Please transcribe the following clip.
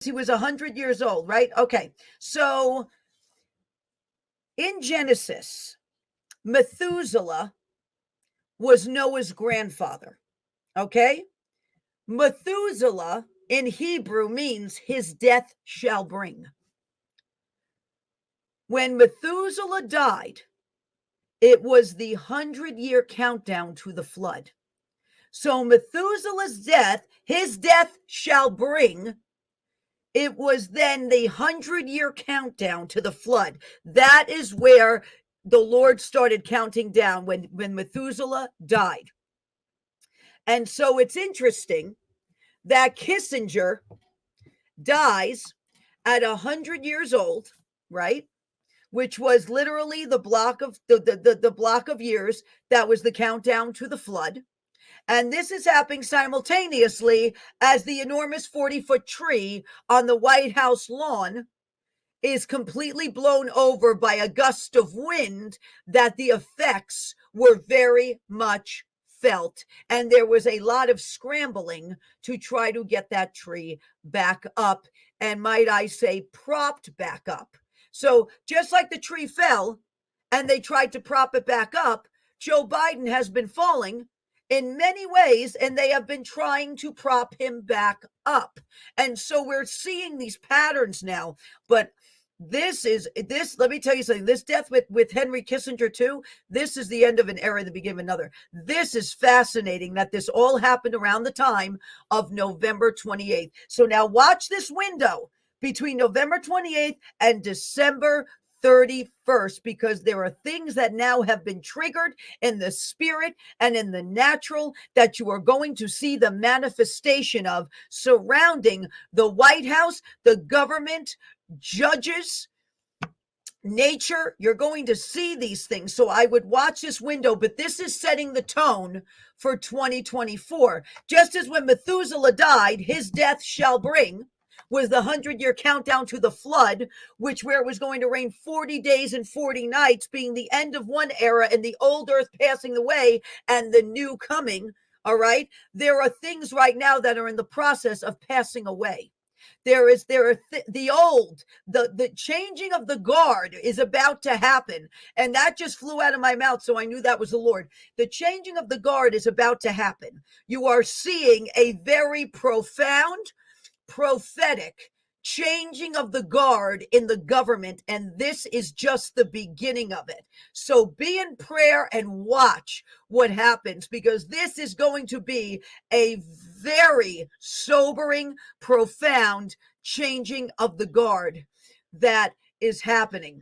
he was 100 years old, right? Okay. So in Genesis, Methuselah was Noah's grandfather. Okay. Methuselah in Hebrew means his death shall bring. When Methuselah died, it was the 100-year countdown to the flood. So Methuselah's death, his death shall bring. It was then the 100-year countdown to the flood. That is where the Lord started counting down when Methuselah died. And so it's interesting that Kissinger dies at 100 years old, right? Which was literally the block of the block of years that was the countdown to the flood. And this is happening simultaneously as the enormous 40-foot tree on the White House lawn is completely blown over by a gust of wind that the effects were very much felt. And there was a lot of scrambling to try to get that tree back up, and might I say, propped back up. So just like the tree fell and they tried to prop it back up, Joe Biden has been falling in many ways, and they have been trying to prop him back up. And so we're seeing these patterns now. But this, let me tell you something, this death with Henry Kissinger too, this is the end of an era, the beginning of another. This is fascinating that this all happened around the time of November 28th. So now watch this window between November 28th and December 31st, because there are things that now have been triggered in the spirit and in the natural that you are going to see the manifestation of surrounding the White House, the government, judges, nature. You're going to see these things. So I would watch this window, but this is setting the tone for 2024. Just as when Methuselah died, his death shall bring, was the 100-year countdown to the flood, where it was going to rain 40 days and 40 nights, being the end of one era and the old earth passing away and the new coming. All right. There are things right now that are in the process of passing away. The changing of the guard is about to happen. And that just flew out of my mouth. So I knew that was the Lord. The changing of the guard is about to happen. You are seeing a very profound, prophetic changing of the guard in the government, and this is just the beginning of it. So be in prayer and watch what happens, because this is going to be a very sobering, profound changing of the guard that is happening.